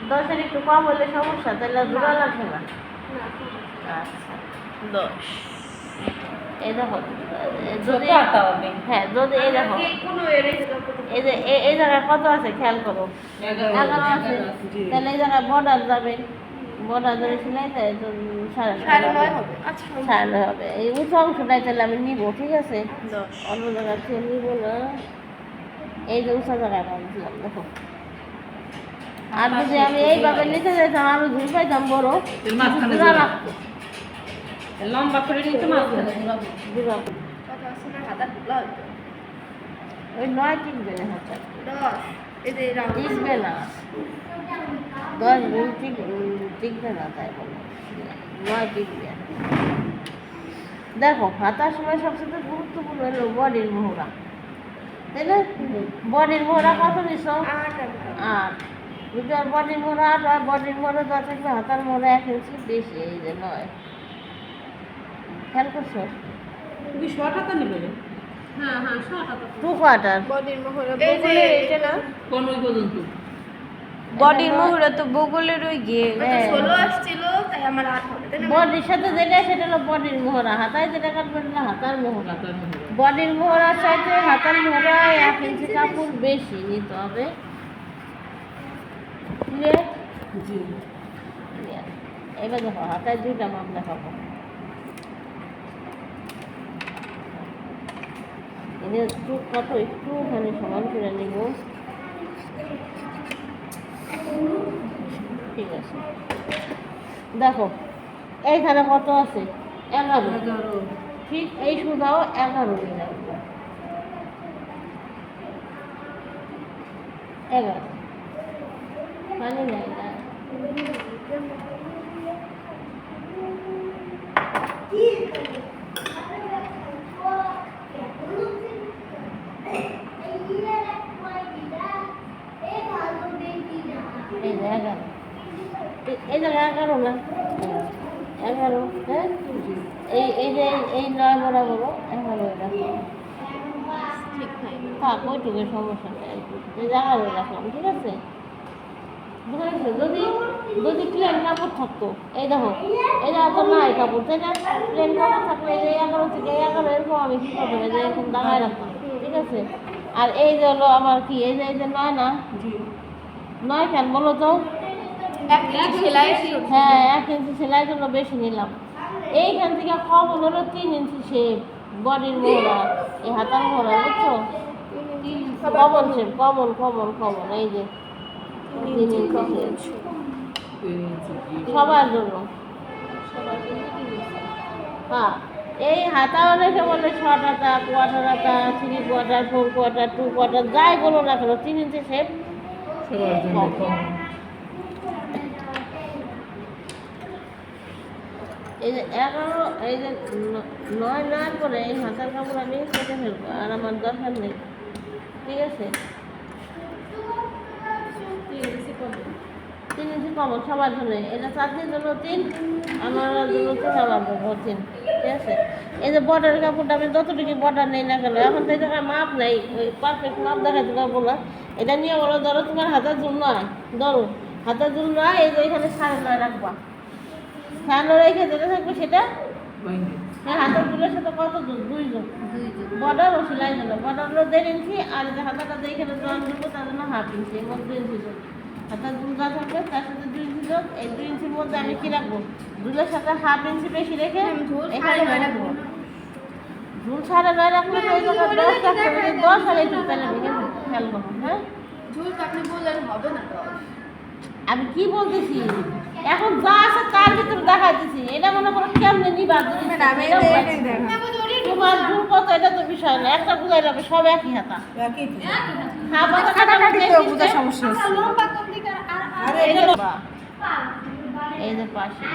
10-এর একটু কম হলে সমস্যা, তাহলে জোড়া লাগবে না। আচ্ছা 10। এই দেখো যদি হ্যাঁ যদি এই দেখো এই যে এই জায়গায় কত আছে খেয়াল করো, 11 আছে, তাহলে এই জায়গায় বর্ডার যাবে, বর্ডার ধরে সেলাই তাই 9.5 হবে। আচ্ছা 9.5 হবে। এই উঁচু অংশটাই তাহলে আমি নিব, ঠিক আছে, অন্য জায়গায় থেকে নিব না। এই যে উঁচা জায়গায় বাঁধছিলাম দেখো। আর যদি আমি এইভাবে নিতে যেতাম আমি ঘুরে পাইতাম বড় জোড়া রাখতো, লম্বা করে নিতে মাঝখানে জোড়া ওই 9 টিকবে না, হাতে টিকবে না, 10 টিকবে না, তাই বলো 9 টিকবে। দেখো হাতার সময় সবচেয়ে গুরুত্বপূর্ণ হলো বডির মোহরা, তাই না? বডির মোহরা কত নিছো? 8। দুটোর বডির মোহরা 8 আর বডির মোহরা 10 থাকবে, হাতার মোহরা 1 ইঞ্চি বেশি, এই যে 9। খেয়াল করছো? তুমি শর্ট হাতা নেবে? হ্যাঁ হ্যাঁ শর্ট হাতা। 2 কোয়ার্টার বডির মোহরা বগলের এটা না, কোন ওই পর্যন্ত বডির মোহরা তো বগলের ওই গিয়ে 16 আসছিল, তাই আমার 8 হবে, তাই না? বডির সাথে যেটা সেটা হলো বডির মোহরা, হাতায় যেটা কাটবে সেটা হাতার মোহরা। হাতার মধ্যে বডির মোহরার সাথে হাতার মোহরা 1 ইঞ্চি কাপড় বেশি নিতে হবে। ক্লিয়ার? জি ক্লিয়ার। এবার দেখো হাতায় 2টা মাপ দেখাবো। এটা একটু কত একটুখানি সমান করে নিব, ঠিক আছে। দেখো এইখানে কত আছে? 11। ঠিক এই সুদাও 11 নিলাম, 11 পানি নাই না। এই যে 11, এই জায়গায় 11 না, 11 হ্যাঁ, এই যে এই 9 বরাবর 11 রাখলাম, থাক ওইটুকু সমস্যা নেই, এই যে 11 রাখলাম, ঠিক আছে। বুঝতে যদি যদি প্লেন কাপড় থাকতো, এই দেখো এই জায়গা তো নাই কাপড়, তাই না? প্লেন কাপড় থাকলে এই যে 11 থেকে 11 এরকম আমি কি করতাম, এই যে এরকম দাঁড়ায় রাখতাম, ঠিক আছে। আর এই যে হলো আমার কি, এই যে 9 না, 9 কেন বলো তো? সেলাই হ্যাঁ 1 ইঞ্চি সেলাইয়ের জন্য বেশি নিলাম। এইখান থেকে কম হলো 3 ইঞ্চি শেপ বডির মোহরা, এই হাতার মোহরা, বুঝছো? Common shape, common common common, এই যে 3 ইঞ্চি শেপ সবার জন্য। হ্যাঁ এই হাতা অনেকে বলে শর্ট হাতা, কোয়ার্টার হাতা, 3 কোয়ার্টার, 4 কোয়ার্টার, 2 কোয়ার্টার, যাই বলো না কেন 3 ইঞ্চি শেপ সবার জন্য কম। এই যে 11 এই যে 9 নেওয়ার পরে এই হাতার কাপড় আমি কেটে ফেলবো, আর আমার দরকার নেই, ঠিক আছে। 3 ইঞ্চি কমন সবার জন্য, এটা চাকরির জন্য 3, আমার জন্য 3, আমার জন্য 3, ঠিক আছে। এই যে বর্ডার কাপড়টা আমি যতটুকু বর্ডার নেই না কেন, এখন তো এই জায়গায় মাপ নেই, ওই পারফেক্ট মাপ দেখাতে পারবো না। এটা নিয়ে বলো ধরো তোমার হাতের জন্য নয়, ধরো হাতের জন্য নয়, এই যে এখানে 9.5 রাখবা, 9.5 রেখে যেটা থাকবে সেটা হ্যাঁ হাতের দুলের সাথে কত জন? 2 জন। বর্ডার ও সেলাই জন্য বর্ডার হলো 1.5 ইঞ্চি, আর যে হাতাটা যে এখানে জয়েন করবো তার জন্য 1/2 ইঞ্চি, এর মধ্যে 2 ইঞ্চি জন হাতার দুল যা থাকবে তার সাথে 2 ইঞ্চি জন। এই 2 ইঞ্চির মধ্যে আমি কি রাখবো? দুলের সাথে 1/2 ইঞ্চি বেশি রেখে এখানে রাখবো। ঝুল 9.5 রাখলে তো এই জায়গায় 10 রাখতে হবে, 10 আর একটু পেলে ভেঙে খেয়াল করবো। হ্যাঁ ঝুল তো আপনি বললেন হবে না তো। আমি কি বলতেছি, এখন যা আছে তার ভিতরে দেখাইতেছি, এটা মনে করো কেমনে নিবা, তোমার ঝুল কত এটা তো বিষয় না, একটা বুঝাই যাবে সব একই হাতা। হ্যাঁ বাবা কাটাকাটি তো বুঝা সমস্যা আছে। লম্বা কোন দিকে আর এই যে এই যে পাশে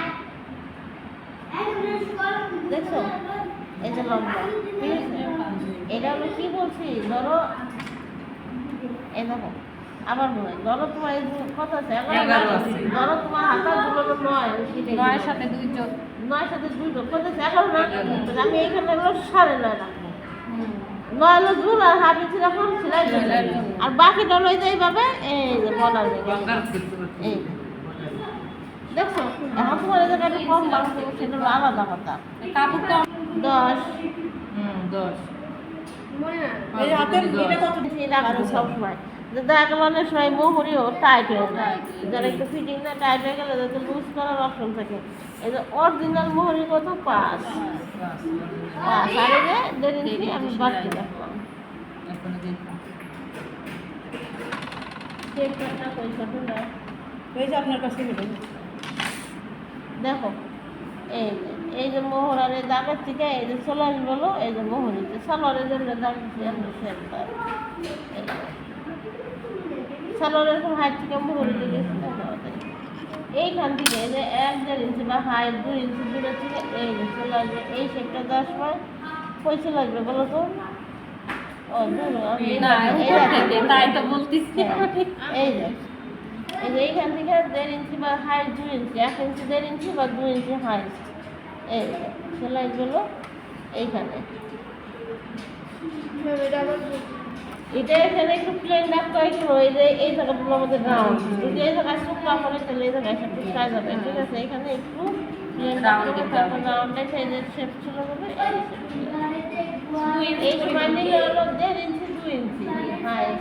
দেখছো, এই যে লম্বা, ঠিক আছে। এটা আমি কি বলছি, ধরো এই দেখো আবার বলে, ধরো তোমার এই কত আছে? 11 আছে। ধরো তোমার হাতার দুটো 9, 9 সাথে 2 যোগ 9 সাথে 2 যোগ করতেছে 11 না, আমি এইখানে হলো 9.5 রাখবো, নয়লো ঝুল আর হাফ ইঞ্চি রাখলাম সেলাই আর বাকিটা হলো এই যে এইভাবে এই যে বর্ডার এই দেখছো এখন তোমার এই জায়গায় একটু কম দাম সেটা হলো আলাদা কথা কাপড় কম 10 10 মনে না এই হাতের এটা কত বেশি রাখবো সবসময় দেখা গেল অনেক সময় মোহরিও টাইট হয়ে যায় যারা একটু ফিটিং না টাইট হয়ে গেলে যাতে লুজ করার অপশন থাকে এই যে অরিজিনাল মোহরি কত 5 আর এই যে 1.5 ইঞ্চি আমি বাড়তি রাখলাম এখন দেখুন চেক করতে পয়সা দিলে এই যে আপনার কাছে হলো দেখো এই যে মোহর আর এই দাগের থেকে এই যে সোলার বলো এই যে মোহরিতে সালোয়ারের জন্য দাগ দিচ্ছি আমি সেটা সালোয়ারের এরকম হাইট থেকে মোহরিতে গেছি এইখান থেকে এই যে 1.5 ইঞ্চি বা হাইট 2 ইঞ্চি দূরে থেকে এই যে সোলার এই শেপটা দেওয়ার সময় পয়সা লাগবে বলো তো ও দূর তাই তো বলতেছি এই যে এইখান থেকে 1.5 ইঞ্চি বা হাইট 2 ইঞ্চি 1 ইঞ্চি 1.5 ইঞ্চি বা 2 ইঞ্চি হাইট এই সেলাইগুলো এইখানে এটা আবার এটা এখানে একটু প্লেন রাখতে হয় কি এই যে এই জায়গাগুলো আমাদের রাউন্ড যদি এই জায়গায় শুকনা করে তাহলে এই জায়গায় একটু সাইজ যাবে ঠিক আছে এখানে একটু প্লেন রাখতে হবে তারপর রাউন্ডে সাইজের শেপ ছিল হবে এই সময় নিলে হলো 1.5 ইঞ্চি 2 ইঞ্চি হাইট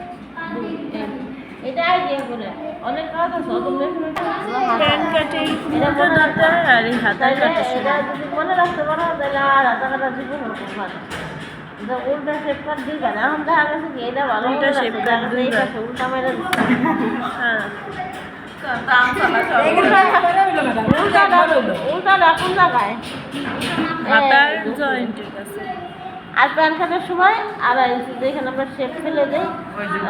এটা আইডিয়া করে অনেক কাজ আছে অত মেশিনের প্যান্ট কাটে এটা মনে রাখতে আর এই হাতার কাটে এটা যদি মনে রাখতে পারো তাহলে আর হাতা কাটা জীবন হতে পারে উল্টা শেপ কাট দিবে না এখন দেখা গেছে কি এটা ভালো উল্টা shape cut দিবে। উল্টা মেরে দিচ্ছে হ্যাঁ উল্টা রাখুন জায়গায় হাতার জয়েন্টের কাছে আর প্যান্ট কাটার সময় 2.5 ইঞ্চি যেখানে আমরা শেপ ফেলে দেই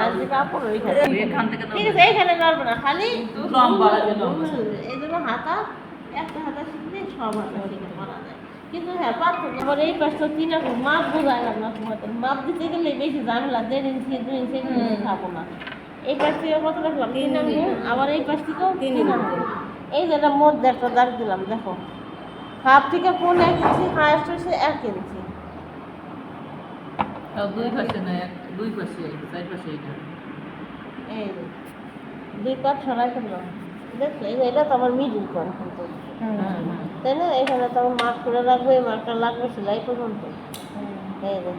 আর যে কাপড় ওইখানে এখান থেকে ঠিক আছে এইখানে নড়বে না খালি লম্বা এই জন্য হাতা একটা হাতা শিখলে সব হাতা শিখে করা যায় কিন্তু হ্যাঁ পার্থক্য আবার এই পাশটা 3 আঙুল মাপ বোঝায় না তোমার মাপ দিতে গেলে বেশি ঝামেলা 1.5 ইঞ্চি 2 ইঞ্চি খাবো না এই পাশ থেকে কত রাখলাম 3 আঙুল আবার এই পাশ থেকেও 3 আঙুল এই যেটা মধ্যে একটা দাগ দিলাম দেখো হাফ থেকে কোন 1 ইঞ্চি হাইস্ট হচ্ছে 1 ইঞ্চি দুই পাশে না দুই পাশে চার পাশে এটা এই যে, 2 পাট সরাই ফেললাম দেখো এই যে এটা তো আমার মিডিল পয়েন্ট কিন্তু তাই না এখানে তো আমার মার্ক করে রাখবো এই মার্কটা লাগবে সেলাই পর্যন্ত এই যে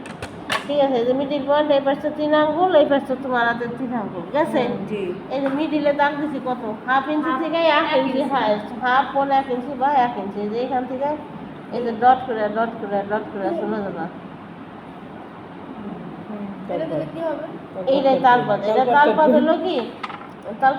ঠিক আছে এই যে মিডিল পয়েন্ট এই পাশটা 3 আঙ্গুল এই পাশটা তোমার হাতে 3 আঙ্গুল গেছে এই যে মিডিলে দাগ দিছি কত হাফ ইঞ্চি থেকে 1 ইঞ্চি হাইস্ট হাফ পর 1 ইঞ্চি বা 1 ইঞ্চি এই যে এখান থেকে এই যে ডট করে ডট করে ডট করে চলে যাবা এটা দিলে কি হবে এইটাই তালপাত এটা তালপাত হলো কি তাল